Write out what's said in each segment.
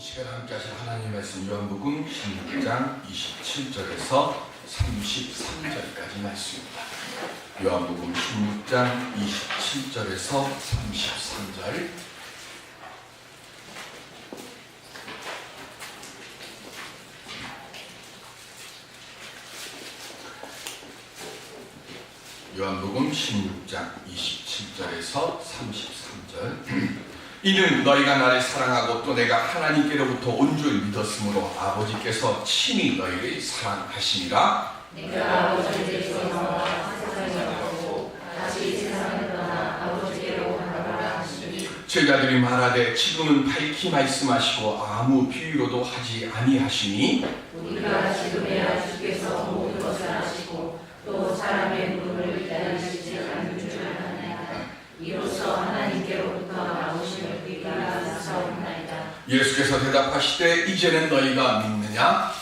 이 시간 함께 하실 하나님의 말씀 요한복음 16장 27절에서 33절까지 말씀입니다. 요한복음 16장 27절에서 33절. 요한복음 16장 27절에서 33절. 이는 너희가 나를 사랑하고 또 내가 하나님께로부터 온 줄 믿었으므로 아버지께서 친히 너희를 사랑하시니라. 내가 아버지께서 나와 세상에 왔고 다시 세상에 떠나 아버지께로 가노라 하시니 제자들이 말하되 지금은 밝히 말씀하시고 아무 비유로도 하지 아니하시니 우리가 지금에야 주께서 모든 것을 아시고 또 사람의 눈을 기다리시지 않는 줄 아나이다. 이로써 하나님께로부터 나오심을 우리가 사옵나이다. 예수께서 대답하시되 이제는 너희가 믿느냐?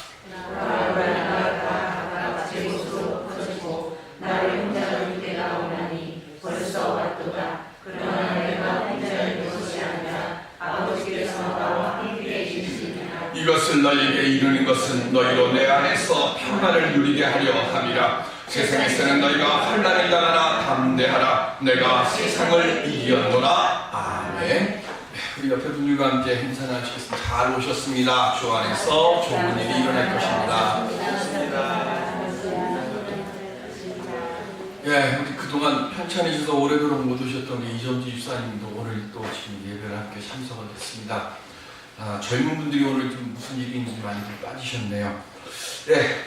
나가 제 곳으로 퍼지고 나를 혼자 둘 때가 오나니 벌써 왔도다. 그러나 내가 혼자 있는 것이 아니라 아버지께서 나와 함께 계시니라. 이것을 너희에게 이르는 것은 너희로 내 안에서 평안을 누리게 하려 함이라. 세상에서는 너희가 환난을 당하나 담대하라. 내가 세상을 이겼노라. 아멘. 우리 옆에 분들과 함께 행사를 하시겠습니다. 잘 오셨습니다. 주 안에서 좋은 일이 일어날 것입니다. 예, 우리 그동안 편찮으셔서 오래도록 못 오셨던 우리 이정지 집사님도 오늘 또 지금 예배를 함께 참석을 했습니다. 젊은 분들이 오늘 좀 무슨 일이 있는지 많이 빠지셨네요. 네,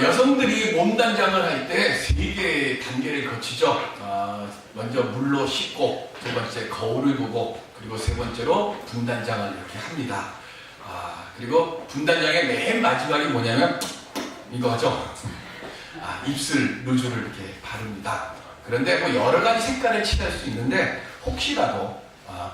여성들이 몸단장을 할 때 세 개의 단계를 거치죠. 먼저 물로 씻고, 두 번째 거울을 보고, 그리고 세 번째로 분단장을 이렇게 합니다. 그리고 분단장의 맨 마지막이 뭐냐면 이거죠. 입술 루즈를 이렇게 바릅니다. 그런데 뭐 여러 가지 색깔을 칠할 수 있는데 혹시라도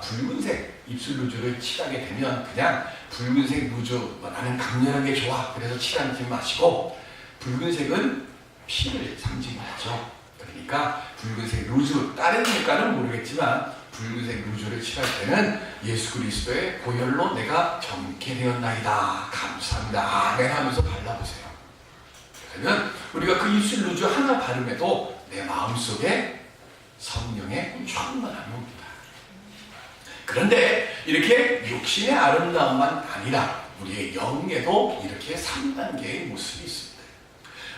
붉은색 입술 루즈를 칠하게 되면 그냥 붉은색 루즈 나는 강렬한 게 좋아 그래서 칠하지 마시고, 붉은색은 피를 상징하죠. 그러니까 붉은색 루즈, 다른 색깔은 모르겠지만 붉은색 루즈를 칠할 때는 예수 그리스도의 보혈로 내가 정케 되었나이다 감사합니다 아멘 하면서 발라보세요. 그러면 우리가 그 입술 루즈 하나 바름에도 내 마음속에 성령의 충만함이 옵니다. 그런데 이렇게 육신의 아름다움만 아니라 우리의 영에도 이렇게 3단계의 모습이 있습니다.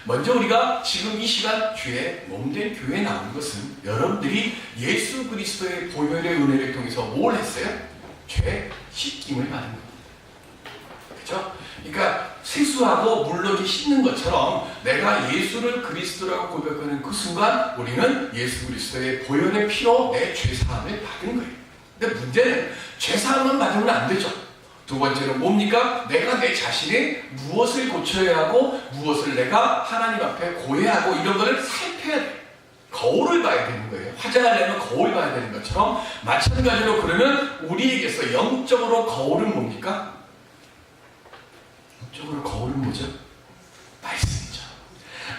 먼저 우리가 지금 이 시간 주에 몸된 교회에 나온 것은 여러분들이 예수 그리스도의 보혈의 은혜를 통해서 뭘 했어요? 죄 씻김을 받은 겁니다. 그렇죠? 그러니까 세수하고 물로 씻는 것처럼 내가 예수를 그리스도라고 고백하는 그 순간 우리는 예수 그리스도의 보혈의 피로 내 죄사함을 받은 거예요. 근데 문제는 죄사함만 받으면 안 되죠. 두 번째는 뭡니까? 내가 내 자신이 무엇을 고쳐야 하고 무엇을 내가 하나님 앞에 고해하고 이런 거를 살펴야 돼요. 거울을 봐야 되는 거예요. 화장하려면 거울 봐야 되는 것처럼 마찬가지로 그러면 우리에게서 영적으로 거울은 뭡니까? 영적으로 거울은 뭐죠? 말씀이죠.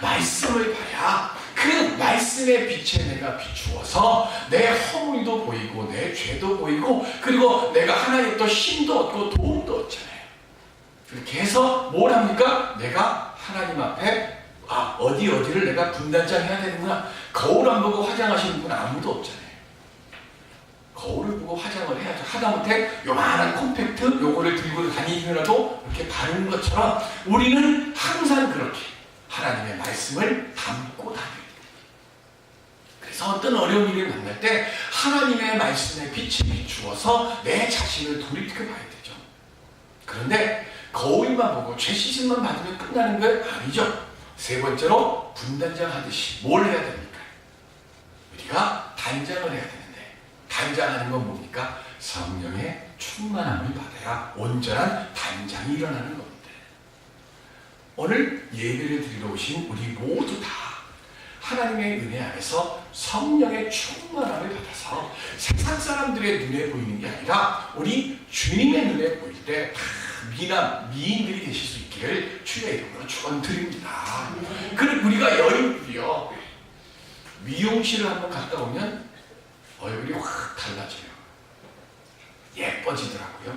말씀을 봐야 그 말씀의 빛에 내가 비추어서 내 허물도 보이고 내 죄도 보이고 그리고 내가 하나님의 또 힘도 얻고 도움도 얻잖아요. 그렇게 해서 뭘 합니까? 내가 하나님 앞에 어디를 내가 분단장 해야 되는구나. 거울 안 보고 화장하시는 분은 아무도 없잖아요. 거울을 보고 화장을 해야죠. 하다못해 요만한 콤팩트 요거를 들고 다니면서도 이렇게 바르는 것처럼 우리는 항상 그렇게 하나님의 말씀을 담고 다녀요. 그래서 어떤 어려운 일을 만날 때 하나님의 말씀에 빛이 비추어서 내 자신을 돌이켜봐야 되죠. 그런데 거울만 보고 죄 씻음만 받으면 끝나는 건 아니죠. 세 번째로 분단장 하듯이 뭘 해야 됩니까? 우리가 단장을 해야 되는데 단장하는 건 뭡니까? 성령의 충만함을 받아야 온전한 단장이 일어나는 겁니다. 오늘 예배를 드리러 오신 우리 모두 다 하나님의 은혜 안에서 성령의 충만함을 받아서 세상 사람들의 눈에 보이는 게 아니라 우리 주님의 눈에 보일 때 미인들이 되실 수 있기를 주의 이름으로 축원드립니다. 그리고 우리가 여인들이요 미용실을 한번 갔다 오면 얼굴이 확 달라져요. 예뻐지더라고요.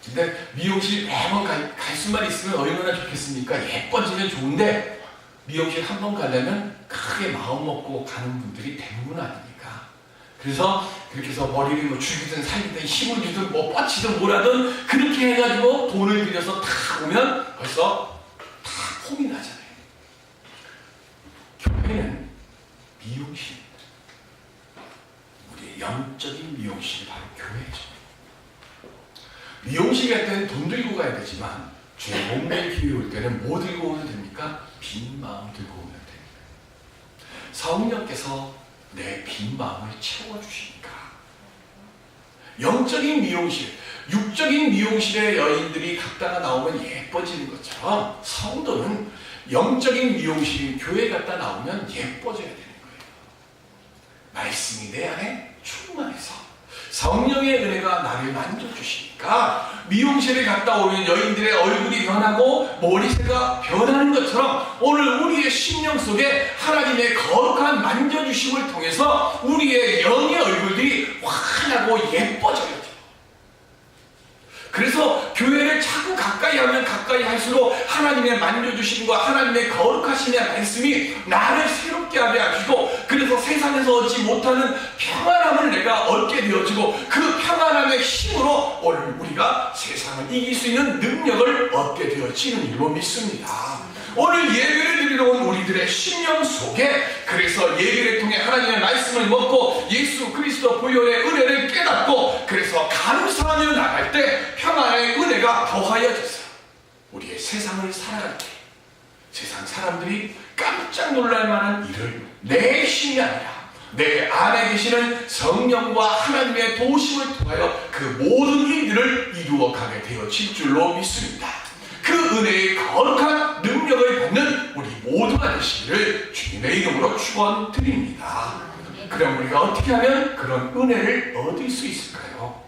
근데 미용실 매번 갈 수만 있으면 얼마나 좋겠습니까? 예뻐지면 좋은데 미용실 한 번 가려면 크게 마음 먹고 가는 분들이 대부분 아닙니까? 그래서 그렇게 해서 머리를 뭐 죽이든 살리든 힘을 주든 뭐 뻗치든 뭐라든 그렇게 해가지고 돈을 들여서 다 오면 벌써 다 폼이 나잖아요. 교회는 미용실입니다. 우리의 영적인 미용실이 바로 교회죠. 미용실 갈 때는 돈 들고 가야 되지만 주의 몸매의 기회 올 때는 뭐 들고 오면 됩니까? 빈 마음 들고 오면 됩니다. 성령께서 내 빈 마음을 채워주시니까. 영적인 미용실, 육적인 미용실의 여인들이 갔다가 나오면 예뻐지는 것처럼 성도는 영적인 미용실인 교회 갔다 나오면 예뻐져야 되는 거예요. 말씀이 내 안에 충만해서 성령의 은혜가 나를 만져주시니까 미용실에 갔다 오면 여인들의 얼굴이 변하고 머리색가 변하는 것처럼 오늘 우리의 심령 속에 하나님의 거룩한 만져주심을 통해서 우리의 영의 얼굴들이 환하고 예뻐져야 돼요. 그래서 교회를 자꾸 가까이 하면 가까이 할수록 하나님의 만져주심과 하나님의 거룩하심의 말씀이 나를 새롭게 하게 하시고, 그래서 세상에서 얻지 못하는 평안함을 내가 얻게 되어지고 그 평안함의 힘으로 오늘 우리가 세상을 이길 수 있는 능력을 얻게 되어지는 일로 믿습니다. 오늘 예배를 드리러 온 우리들의 심령 속에 그래서 예배를 통해 하나님의 말씀을 먹고 예수 그리스도 보혈의 은혜를 깨닫고 그래서 감사하며 나갈 때 평안의 은혜가 더하여졌어요. 우리의 세상을 살아갈 때 세상 사람들이 깜짝 놀랄 만한 일을 내 힘이 아니라 내 안에 계시는 성령과 하나님의 도우심을 통하여 그 모든 일들을 이루어가게 되어질 줄로 믿습니다. 그 은혜의 거룩한 능력을 받는 우리 모두가 되시기를 주님의 이름으로 축원드립니다. 그럼 우리가 어떻게 하면 그런 은혜를 얻을 수 있을까요?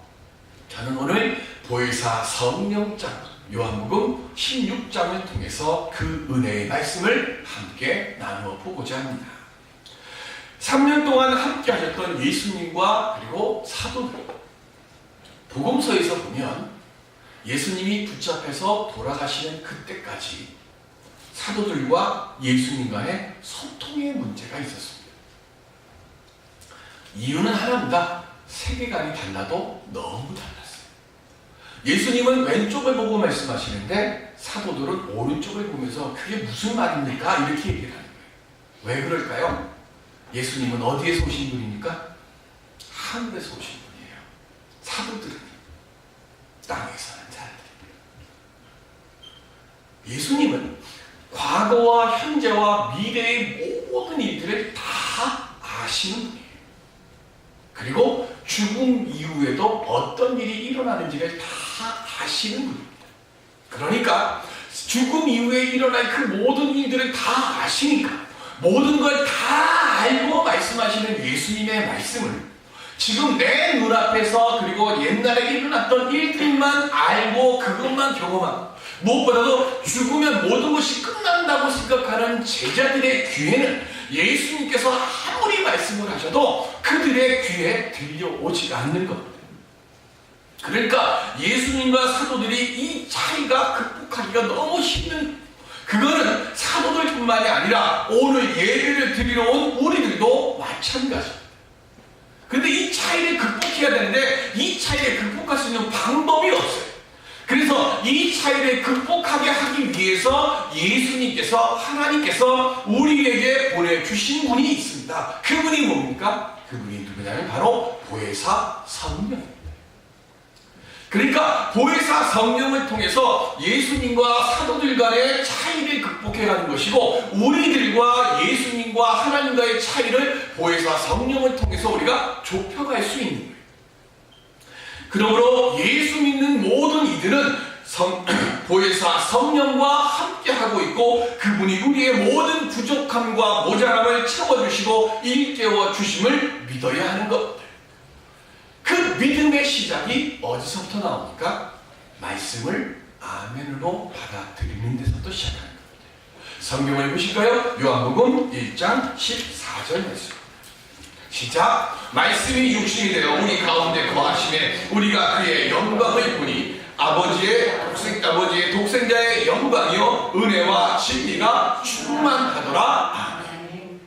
저는 오늘 보혜사 성령장 요한복음 16장을 통해서 그 은혜의 말씀을 함께 나누어 보고자 합니다. 3년 동안 함께 하셨던 예수님과 그리고 사도들, 복음서에서 보면 예수님이 붙잡혀서 돌아가시는 그때까지 사도들과 예수님 간의 소통의 문제가 있었습니다. 이유는 하나입니다. 세계관이 달라도 너무 달랐어요. 예수님은 왼쪽을 보고 말씀하시는데 사도들은 오른쪽을 보면서 그게 무슨 말입니까? 이렇게 얘기를 하는 거예요. 왜 그럴까요? 예수님은 어디에서 오신 분입니까? 하늘에서 오신 분이에요. 사도들은 땅에서 예수님은 과거와 현재와 미래의 모든 일들을 다 아시는 분이에요. 그리고 죽음 이후에도 어떤 일이 일어나는지를 다 아시는 분입니다. 그러니까 죽음 이후에 일어날 그 모든 일들을 다 아시니까 모든 걸 다 알고 말씀하시는 예수님의 말씀을 지금 내 눈앞에서 그리고 옛날에 일어났던 일들만 알고 그것만 경험하고 무엇보다도 죽으면 모든 것이 끝난다고 생각하는 제자들의 귀에는 예수님께서 아무리 말씀을 하셔도 그들의 귀에 들려오지가 않는 겁니다. 그러니까 예수님과 사도들이 이 차이가 극복하기가 너무 힘든, 그거는 사도들뿐만이 아니라 오늘 예배를 드리러 온 우리들도 마찬가지입니다. 근데 이 차이를 극복해야 되는데 이 차이를 극복할 수 있는 방법이 없어요. 그래서 이 차이를 극복하게 하기 위해서 예수님께서 하나님께서 우리에게 보내주신 분이 있습니다. 그분이 뭡니까? 그분이 누구냐면 바로 보혜사 성령입니다. 그러니까 보혜사 성령을 통해서 예수님과 사도들 간의 차이를 극복해가는 것이고 우리들과 예수님과 하나님과의 차이를 보혜사 성령을 통해서 우리가 좁혀갈 수 있는 거예요. 그러므로 예수 믿는 모든 이들은 보혜사 성령과 함께하고 있고 그분이 우리의 모든 부족함과 모자람을 채워주시고 일깨워 주심을 믿어야 하는 것들. 그 믿음의 시작이 어디서부터 나옵니까? 말씀을 아멘으로 받아들이는 데서부터 시작하는 겁니다. 성경을 보실까요? 요한복음 1장 14절 말씀. 시작. 말씀이 육신이 되어 우리 가운데 거하심에 우리가 그의 영광을 보니 아버지의 독생자의 영광이요 은혜와 진리가 충만하더라. 아멘.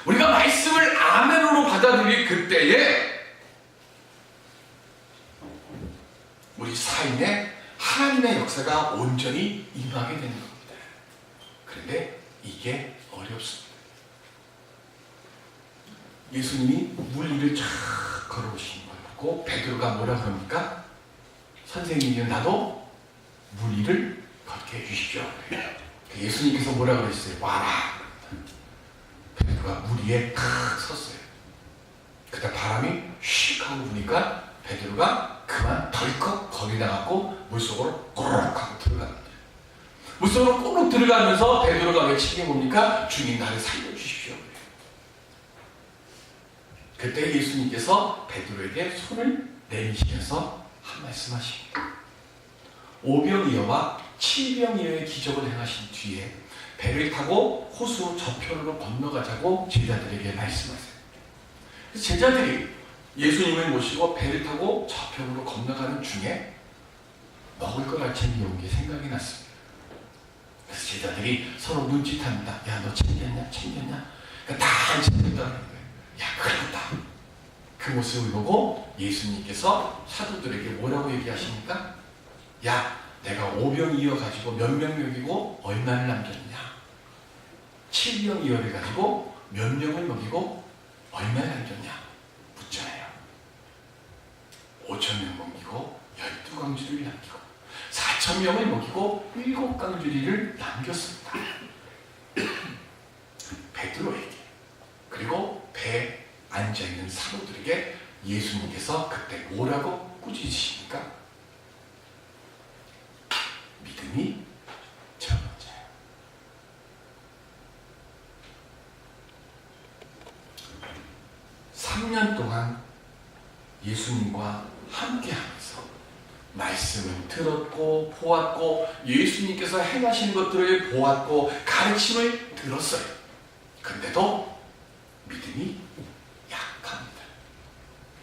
우리가 말씀을 아멘으로 받아들일 그때에 우리 삶에 하나님의 역사가 온전히 임하게 되는 겁니다. 그런데 이게 어렵습니다. 예수님이 물 위를 쫙 걸어오시는 걸 보고 베드로가 뭐라 그럽니까? 선생님이 나도 물 위를 걷게 해주십시오. 예수님께서 뭐라 그러셨어요? 와라. 베드로가 물 위에 탁 섰어요. 그때 바람이 휙 하고 부니까 베드로가 그만 덜컥 거기 나갔고 물속으로 꼬르륵 하고 들어갑니다. 물속으로 꼬르륵 들어가면서 베드로가 외치는 게 뭡니까? 주님 나를 살려주십시오. 그때 예수님께서 베드로에게 손을 내미시면서 한 말씀 하십니다. 오병이어와 칠병이어의 기적을 행하신 뒤에 배를 타고 호수 저편으로 건너가자고 제자들에게 말씀하세요. 그래서 제자들이 예수님을 모시고 배를 타고 저편으로 건너가는 중에 먹을 걸 챙겨온 게 생각이 났습니다. 그래서 제자들이 서로 눈짓합니다. 야, 너 챙겼냐? 그러니까 다 안 챙겼다는 거예요. 야, 큰일 났다. 그 모습을 보고 예수님께서 사도들에게 뭐라고 얘기하십니까? 야, 내가 5병 이어가지고 몇 명 먹이고 얼마를 남겼냐? 7병 이어를 가지고 몇 명을 먹이고 얼마를 남겼냐? 묻잖아요. 5,000명 먹이고 12강주리를 남기고 4,000명을 먹이고 7강주리를 남겼습니다. 베드로에게 그리고 배에 앉아있는 사도들에게 예수님께서 그때 뭐라고 꾸짖으십니까? 믿음이 적은 자요. (3년) 동안 예수님과 함께하면서 말씀을 들었고 보았고 예수님께서 행하신 것들을 보았고 가르침을 들었어요. 근데도 믿음이 약합니다.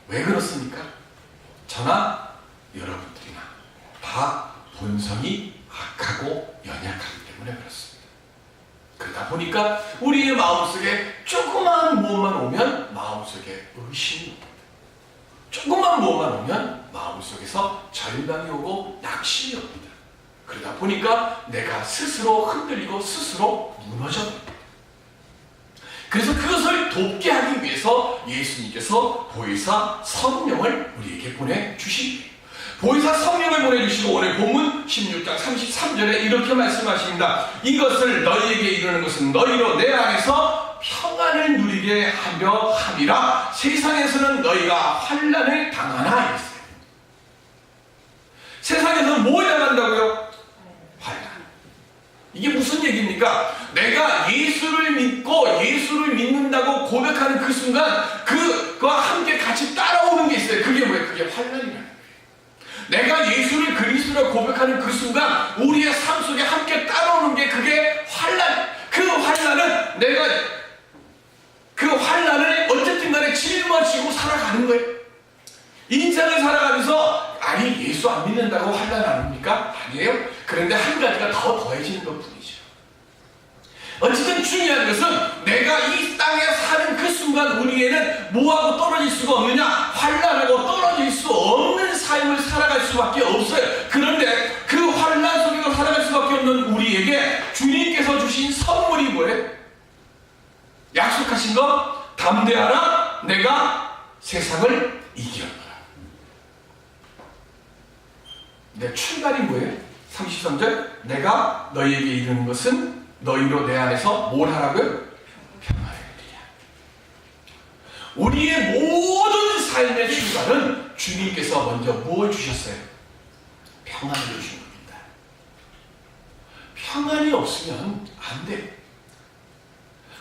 왜 그렇습니까? 저나 여러분들이나 다 본성이 악하고 연약하기 때문에 그렇습니다. 그러다 보니까 우리의 마음속에 조그마한 무엇만 오면 마음속에 의심이 옵니다. 조그마한 무엇만 오면 마음속에서 절망이 오고 낙심이 옵니다. 그러다 보니까 내가 스스로 흔들리고 스스로 무너져버립니다. 그래서 그것을 돕게 하기 위해서 예수님께서 보혜사 성령을 우리에게 보내주십니다. 보혜사 성령을 보내주시고 오늘 본문 16장 33절에 이렇게 말씀하십니다. 이것을 너희에게 이르는 것은 너희로 내 안에서 평안을 누리게 하려 함이라. 세상에서는 너희가 환난을 당하나 했어요. 세상에서는 뭘 당한다고요? 환난. 이게 무슨 얘기입니까? 내가 예수를 믿고 예수를 믿는다고 고백하는 그 순간 그와 함께 같이 따라오는 게 있어요. 그게 뭐예요? 그게 환난이라는 거예요. 내가 예수를 그리스도로 고백하는 그 순간 우리의 삶 속에 함께 따라오는 게 그게 환난. 그 환난은 내가 그 환난을 어쨌든 간에 짊어지고 살아가는 거예요. 인생을 살아가면서 아니 예수 안 믿는다고 환난 안 옵니까? 아니에요. 그런데 한 가지가 더 더해지는 것뿐이죠. 어쨌든 중요한 것은 내가 이 땅에 사는 그 순간 우리에는 뭐하고 떨어질 수가 없느냐? 환난하고 떨어질 수 없는 삶을 살아갈 수밖에 없어요. 그런데 그 환난 속에서 살아갈 수밖에 없는 우리에게 주님께서 주신 선물이 뭐예요? 약속하신 거 담대하라 내가 세상을 이기었노라. 내 출발이 뭐예요? 33절 내가 너희에게 이르는 것은 너희로 내 안에서 뭘 하라고요? 평화를 누리라. 우리의 모든 삶의 출발은 주님께서 먼저 뭘 주셨어요? 평안을 주신 겁니다. 평안이 없으면 안 돼요.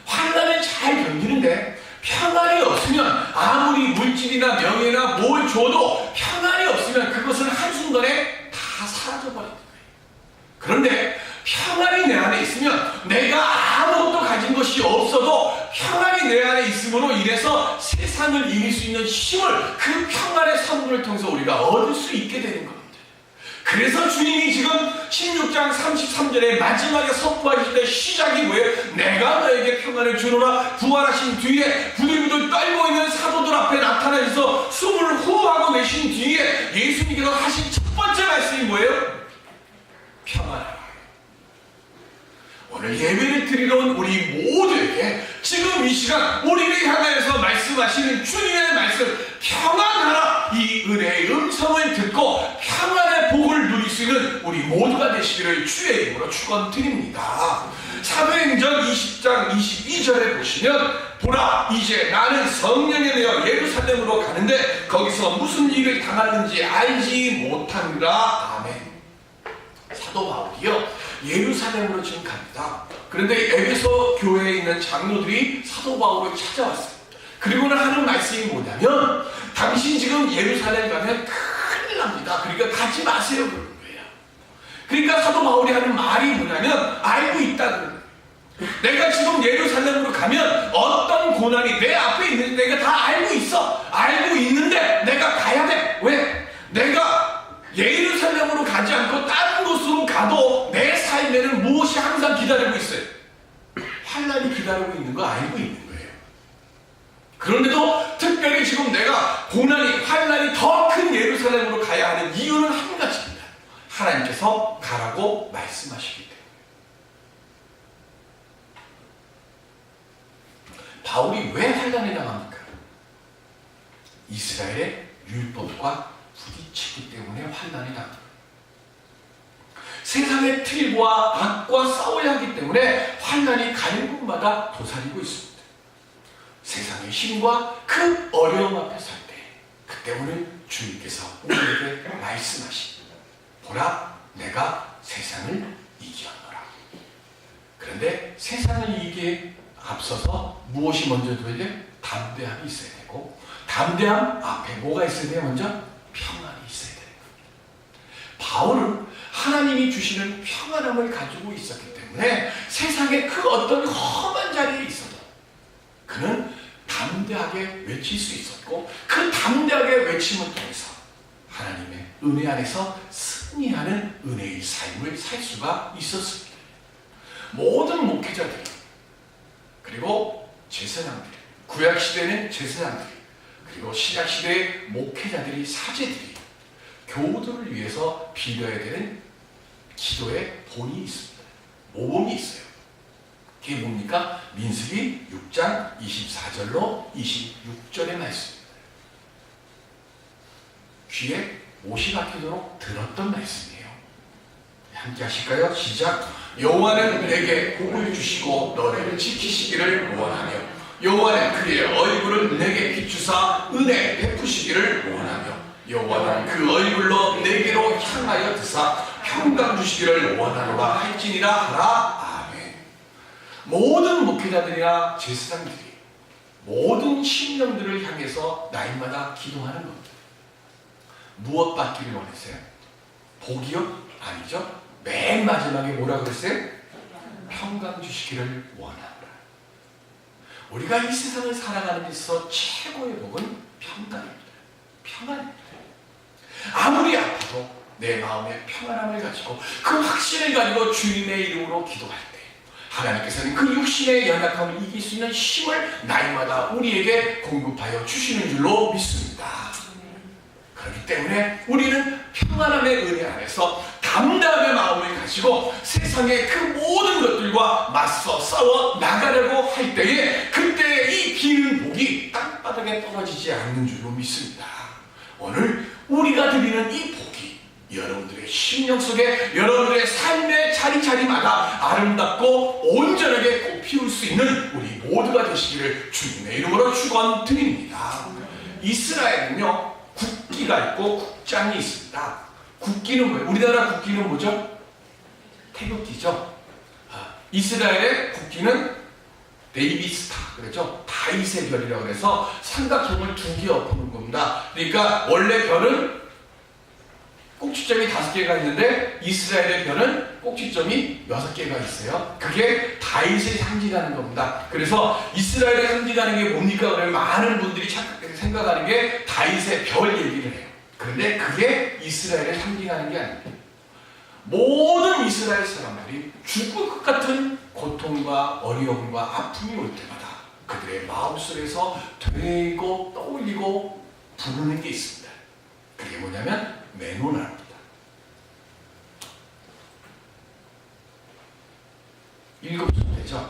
환난을 잘 견디는데 평안이 없으면 아무리 물질이나 명예나 뭘 줘도 평안이 없으면 그것은 한순간에 다 사라져버리는 거예요. 그런데 평안이 내 안에 있으면 내가 아무것도 가진 것이 없어도 평안이 내 안에 있으면 말씀으로 인해서 세상을 이길 수 있는 힘을, 그 평안의 선물을 통해서 우리가 얻을 수 있게 되는 겁니다. 그래서 주님이 지금 16장 33절에 마지막에 선포하실 때 시작이 뭐예요? 내가 너에게 평안을 주노라. 부활하신 뒤에 부들부들 떨고 있는 사도들 앞에 나타나셔서 숨을 호흡하고 내신 뒤에 예수님께서 하신 첫 번째 말씀이 뭐예요? 평안하라. 오늘 예배를 드리러 온 우리 모두에게 지금 이 시간 우리를 향하여서 말씀하시는 주님의 말씀, 평안하라, 이 은혜의 음성을 듣고 평안의 복을 누릴 수 있는 우리 모두가 되시기를 주의 이름으로 축원드립니다. 사도행전 20장 22절에 보시면, 보라, 이제 나는 성령에 대하여 예루살렘으로 가는데 거기서 무슨 일을 당하는지 알지 못하느라. 아멘. 사도 바울이요, 예루살렘으로 지금 갑니다. 그런데 에베소 교회에 있는 장로들이 사도 바울을 찾아왔어요. 그리고는 하는 말씀이 뭐냐면, 당신 지금 예루살렘 가면 큰일 납니다. 그러니까 가지 마세요, 그러는 거예요. 그러니까 사도 바울이 하는 말이 뭐냐면, 알고 있다는 거예요. 내가 지금 예루살렘으로 가면 어떤 고난이 내 앞에 있는지 내가 다 알고 있어. 알고 있는데 내가 가야 돼. 왜? 내가 예루살렘으로 가지 않고 다른 곳으로 가도 내 삶에는 무엇이 항상 기다리고 있어요? 환난이 기다리고 있는 거 알고 있는 거예요. 그런데도 특별히 지금 내가 고난이, 환난이 더 큰 예루살렘으로 가야 하는 이유는 한 가지입니다. 하나님께서 가라고 말씀하시기 때문에. 바울이 왜 환난에 당합니까? 이스라엘의 율법과 부딪히기 때문에 환난이 당합니다. 세상의 틀과 악과 싸워야 하기 때문에 환난이 가는 곳마다 도사리고 있습니다. 세상의 힘과 그 어려움 앞에 설 때, 그때 오늘 주님께서 우리에게 말씀하십니다. 보라, 내가 세상을 이기었노라. 그런데 세상을 이기기에 앞서서 무엇이 먼저 돼야 돼? 담대함이 있어야 되고, 담대함 앞에 뭐가 있어야 돼요? 먼저 평안이 있어야 되는 겁니다. 바울은 하나님이 주시는 평안함을 가지고 있었기 때문에 세상의 그 어떤 험한 자리에 있어도 그는 담대하게 외칠 수 있었고, 그 담대하게 외침을 통해서 하나님의 은혜 안에서 승리하는 은혜의 삶을 살 수가 있었습니다. 모든 목회자들이, 그리고 제사장들, 구약시대는 제사장들이, 그리고 신약시대의 목회자들이, 사제들이 교우들을 위해서 빌어야 되는 기도의 본이 있습니다. 모범이 있어요. 그게 뭡니까? 민수기 6장 24절로 26절의 말씀입니다. 귀에 못이 박히도록 들었던 말씀이에요. 함께 하실까요? 시작. 여호와는 내게 복을 주시고 너를 지키시기를 원하며, 여호와는 그의 얼굴을 내게 비추사 은혜 베푸시기를 원하며, 여호와는 그 얼굴로 내게로 향하여 드사 평강 주시기를 원하노라 할지니라 하라. 아멘. 모든 목회자들이나 제사장들이 모든 심령들을 향해서 날마다 기도하는 겁니다. 무엇 받기를 원했어요? 복이요? 아니죠. 맨 마지막에 뭐라 그랬어요? 평강 주시기를 원하노라. 우리가 이 세상을 살아가는 데 있어서 최고의 복은 평강입니다. 평안입니다. 아무리 아파도 내 마음에 평안함을 가지고 그 확신을 가지고 주님의 이름으로 기도할 때 하나님께서는 그 육신의 연약함을 이길 수 있는 힘을 날마다 우리에게 공급하여 주시는 줄로 믿습니다. 그렇기 때문에 우리는 평안함의 은혜 안에서 담대함의 마음을 가지고 세상의 그 모든 것들과 맞서 싸워 나가려고 할 때에, 그때 이 비는 복이 땅바닥에 떨어지지 않는 줄로 믿습니다. 오늘 우리가 드리는 이 복이 여러분들의 심령 속에, 여러분들의 삶의 자리자리마다 아름답고 온전하게 꽃피울 수 있는 우리 모두가 되시기를 주님의 이름으로 축원드립니다. 이스라엘은요, 국기가 있고 국장이 있습니다. 국기는 뭐예요? 우리나라 국기는 뭐죠? 태극기죠. 이스라엘의 국기는 데이비스타, 그렇죠? 다윗의 별이라고 해서 삼각형을 두 개 엎는 겁니다. 그러니까 원래 별은 꼭지점이 5개가 있는데 이스라엘의 별은 꼭지점이 6개가 있어요. 그게 다윗을 상징하는 겁니다. 그래서 이스라엘을 상징하는 게 뭡니까? 그러면 많은 분들이 생각하는 게 다윗의 별 얘기를 해요. 그런데 그게 이스라엘을 상징하는 게 아닙니다. 모든 이스라엘 사람들이 죽을 것 같은 고통과 어려움과 아픔이 올 때마다 그들의 마음속에서 되뇌이고 떠올리고 부르는 게 있습니다. 그게 뭐냐면 메노나입니다. 7촛대죠.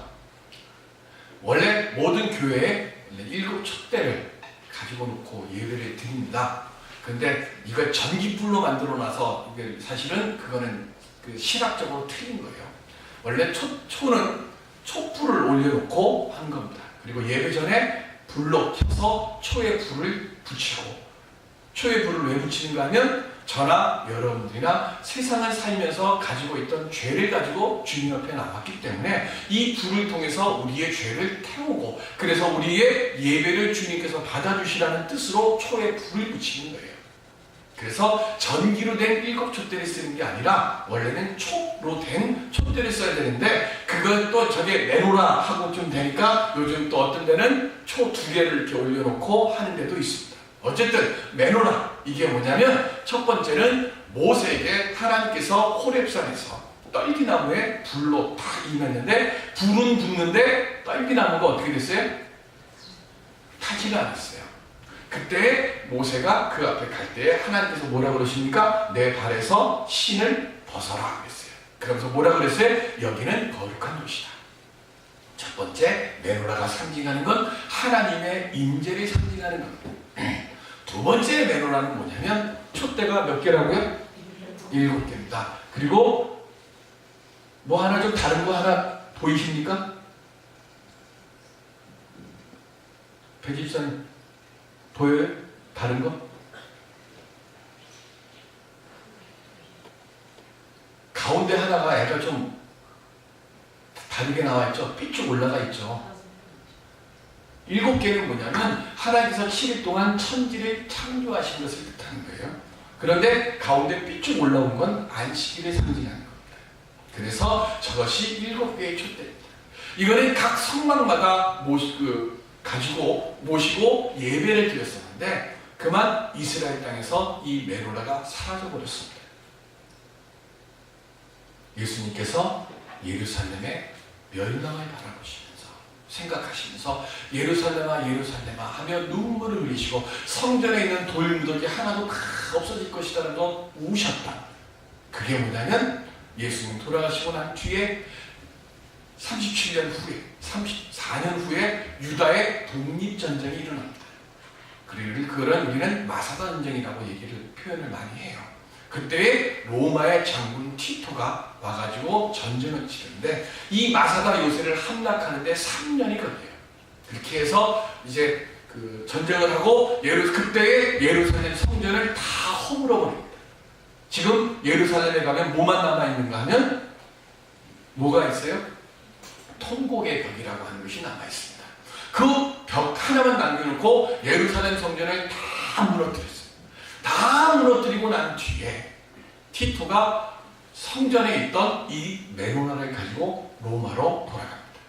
원래 모든 교회에 7촛대를 가지고 놓고 예배를 드립니다. 근데 이걸 전기불로 만들어 놔서 이게 사실은 그거는 그 실학적으로 틀린 거예요. 원래 초는 촛불을 올려놓고 한 겁니다. 그리고 예배 전에 불로 켜서 초에 불을 붙이고, 초에 불을 왜 붙이는가 하면 저나 여러분들이나 세상을 살면서 가지고 있던 죄를 가지고 주님 앞에 나왔기 때문에 이 불을 통해서 우리의 죄를 태우고, 그래서 우리의 예배를 주님께서 받아주시라는 뜻으로 초에 불을 붙이는 거예요. 그래서 전기로 된 7촛대를 쓰는 게 아니라 원래는 촉로 된 촛대를 써야 되는데, 그걸 또 저게 내놓으라 하고 좀 되니까 요즘 또 어떤 데는 초 2개를 이렇게 올려놓고 하는 데도 있습니다. 어쨌든 메노라, 이게 뭐냐면 첫 번째는 모세에게 하나님께서 호렙산에서 떨기나무에 불로 탁 임했는데, 불은 붙는데 떨기나무가 어떻게 됐어요? 타지가 않았어요. 그때 모세가 그 앞에 갈 때 하나님께서 뭐라 그러십니까? 내 발에서 신을 벗어라 그랬어요. 그러면서 뭐라 그랬어요? 여기는 거룩한 곳이다. 첫 번째, 메노라가 상징하는 건 하나님의 임재를 상징하는 겁니다. 두 번째 메노라는 뭐냐면 촛대가 몇 개라고요? 7개입니다. 그리고 뭐 하나 좀 다른 거 하나 보이십니까? 백입사님 보여요? 다른 거? 가운데 하나가 애가 좀 다르게 나와 있죠? 삐쭉 올라가 있죠? 7개는 뭐냐면 하나님께서 7일 동안 천지를 창조하신 것을 뜻하는 거예요. 그런데 가운데 삐쭉 올라온 건 안식일을 상징하는 겁니다. 그래서 저것이 7개의 촛대입니다. 이거는 각 성막마다 가지고 모시고 예배를 드렸었는데 그만 이스라엘 땅에서 이 메노라가 사라져버렸습니다. 예수님께서 예루살렘의 멸망을 바라보시면서 생각하시면서 예루살렘아 예루살렘아 하며 눈물을 흘리시고 성전에 있는 돌무더기 하나도 다 없어질 것이라는 거 우셨다. 그게 뭐냐면 예수님 돌아가시고 난 뒤에 37년 후에 34년 후에 유다의 독립전쟁이 일어납니다. 그리고 그런 우리는 마사다 전쟁이라고 표현을 많이 해요. 그때 로마의 장군 티토가 와가지고 전쟁을 치는데 이 마사다 요새를 함락하는데 3년이 걸려요. 그렇게 해서 이제 그 전쟁을 하고 그때의 예루살렘 성전을 다 허물어 버립니다. 지금 예루살렘에 가면 뭐만 남아있는가 하면 뭐가 있어요? 통곡의 벽이라고 하는 것이 남아있습니다. 그 벽 하나만 남겨놓고 예루살렘 성전을 다 무너뜨렸어요. 다 무너뜨리고 난 뒤에 티토가 성전에 있던 이 메노나를 가지고 로마로 돌아갑니다.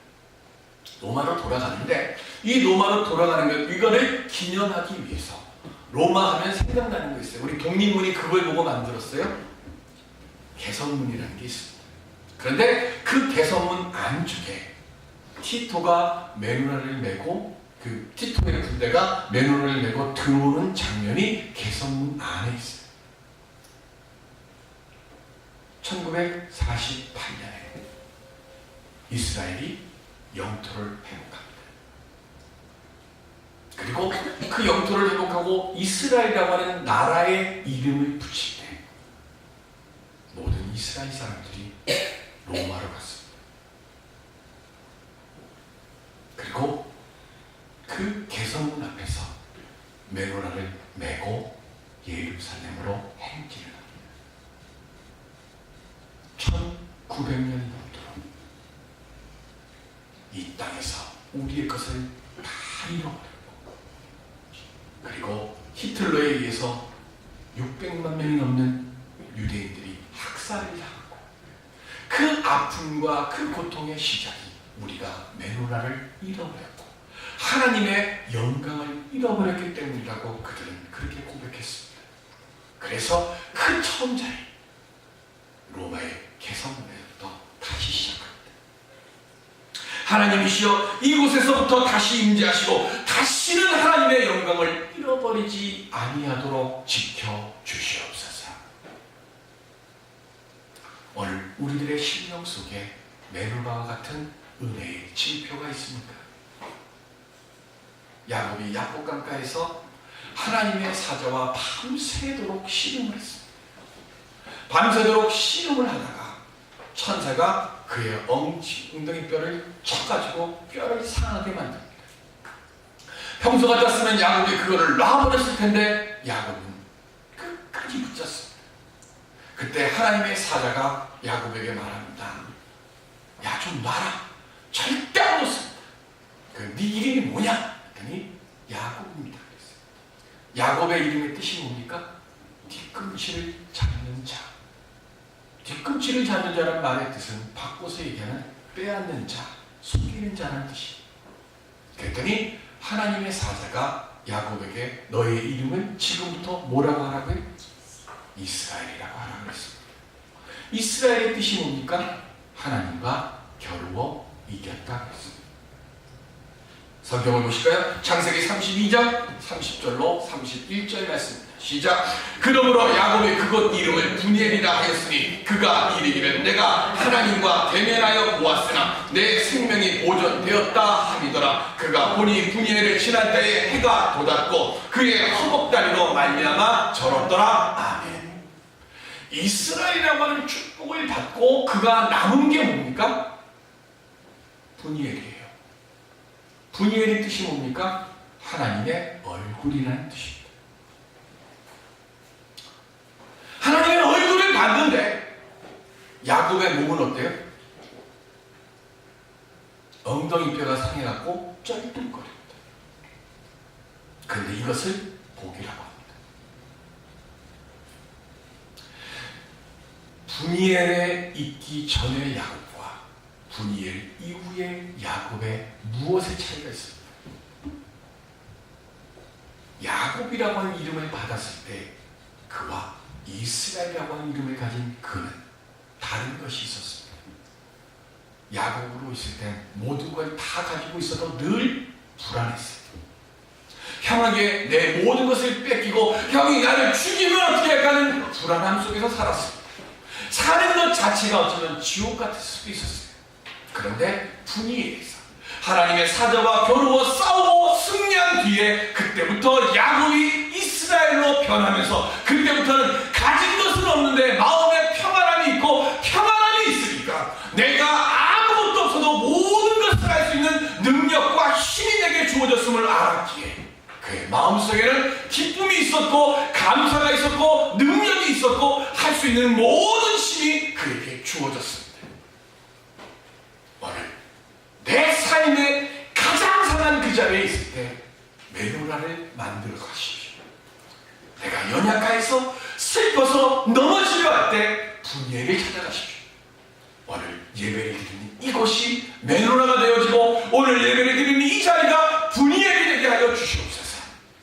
로마로 돌아가는데 이 로마로 돌아가는 것 이거를 기념하기 위해서 로마 하면 생각나는 거 있어요. 우리 독립문이 그걸 보고 만들었어요. 개선문이라는 게 있습니다. 그런데 그 개선문 안쪽에 티토가 메노나를 메고 티토의 군대가 메노나를 메고 들어오는 장면이 개선문 안에 있어요. 1948년에 이스라엘이 영토를 회복합니다. 그리고 그 영토를 회복하고 이스라엘이라고 하는 나라의 이름을 붙일 때 모든 이스라엘 사람들이 로마로 갔습니다. 그리고 그 개선문 앞에서 메노라를 메고 예루살렘으로 행진을 합니다. 1900년이 넘도록 이 땅에서 우리의 것을 다 잃어버렸고, 그리고 히틀러에 의해서 600만 명이 넘는 유대인들이 학살을 당하고 그 아픔과 그 고통의 시작이 우리가 메노라를 잃어버렸고 하나님의 영광을 잃어버렸기 때문이라고 그들은 그렇게 고백했습니다. 그래서 그 처음 자리 로마의 개성문에부터 다시 시작합니다. 하나님이시여 이곳에서부터 다시 임재하시고 다시는 하나님의 영광을 잃어버리지 아니하도록 지켜주시옵소서. 오늘 우리들의 심령 속에 메노라와 같은 은혜의 징표가 있습니까? 야곱이 야복강가에서 하나님의 사자와 밤새도록 씨름을 했습니다. 밤새도록 씨름을 하다가 천사가 그의 엉덩이 뼈를 쳐가지고 뼈를 상하게 만듭니다. 평소 같았으면 야곱이 그거를 놔버렸을 텐데 야곱은 끝까지 붙잡습니다. 그때 하나님의 사자가 야곱에게 말합니다. 야, 좀 놔라. 절대 안 놓습니다. 네 이름이 뭐냐? 했더니 야곱입니다. 야곱의 이름의 뜻이 뭡니까? 뒤꿈치를 잡는 자. 뒤꿈치를 잡는 자란 말의 뜻은 바꿔서 얘기하는 빼앗는 자, 숨기는 자라는 뜻이에요. 그랬더니 하나님의 사자가 야곱에게 너의 이름을 지금부터 뭐라고 하라고요? 이스라엘이라고 하라고 했습니다. 이스라엘의 뜻이 뭡니까? 하나님과 겨루어 이겼다고 했습니다. 성경을 보실까요? 창세기 32장 30절로 31절 말씀입니다. 시작. 그러므로 야곱이 그곳 이름을 분이엘이라 하였으니 그가 이르기를 내가 하나님과 대면하여 보았으나 내 생명이 보존되었다 함이더라. 그가 보니 분이엘을 지날 때에 해가 돋았고 그의 허벅다리로 말미암아 절었더라. 아멘. 이스라엘이라고 하는 축복을 받고 그가 남은 게 뭡니까? 분이엘이에요. 분이엘의 뜻이 뭡니까? 하나님의 얼굴이라는 뜻입니다. 하나님의 얼굴을 봤는데 야곱의 몸은 어때요? 엉덩이뼈가 상해갖고 쩔뚝거립니다. 그런데 이것을 복이라고 합니다. 분이엘에 있기 전의 야곱과 분이엘 이후의 야곱의 무엇의 차이가 있습니까? 야곱이라고 하는 이름을 받았을 때 그와 이스라엘이라고 하는 이름을 가진 그는 다른 것이 있었습니다. 야곱으로 있을 때 모든 걸 다 가지고 있어도 늘 불안했어요. 형에게 내 모든 것을 뺏기고 형이 나를 죽이면 어떻게 할까 하는 불안함 속에서 살았습니다. 사는 것 자체가 어쩌면 지옥 같을 수도 있었어요. 그런데 분이엘에서 하나님의 사자와 겨루어 싸우고 승리한 뒤에 그때부터 야곱이 이스라엘로 변하면서 그때부터는 가진 것은 없는데 마음에 평안함이 있고 평안함이 있으니까 내가 아무것도 없어도 모든 것을 할 수 있는 능력과 힘이 내게 주어졌음을 알았기에 그의 마음속에는 기쁨이 있었고 감사가 있었고 능력이 있었고 할 수 있는 모든 힘이 그에게 주어졌습니다. 오늘 내 삶의 가장 상한 그 자리에 있을 때 메노라를 만들어 가십시오. 내가 연약하여서 슬퍼서 넘어지려 할 때 분이엘을 찾아가십시오. 오늘 예배를 드리는 이곳이 메노라가 되어지고 오늘 예배를 드리는 이 자리가 분이엘이 되게 하여 주시옵소서.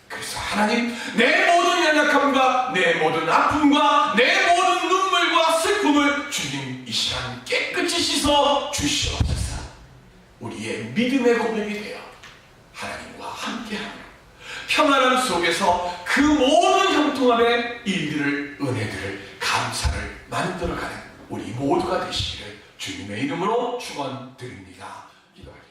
그래서 하나님 내 모든 연약함과 내 모든 아픔과 내 모든 눈물과 슬픔을 주님 이 시간 깨끗이 씻어 주시옵소서. 우리의 믿음의 고백이 되어 하나님과 함께하며 평안함 속에서 그 모든 형통함의 일들을 은혜들을 감사를 만들어가는 우리 모두가 되시기를 주님의 이름으로 축원드립니다. 기도하겠습니다.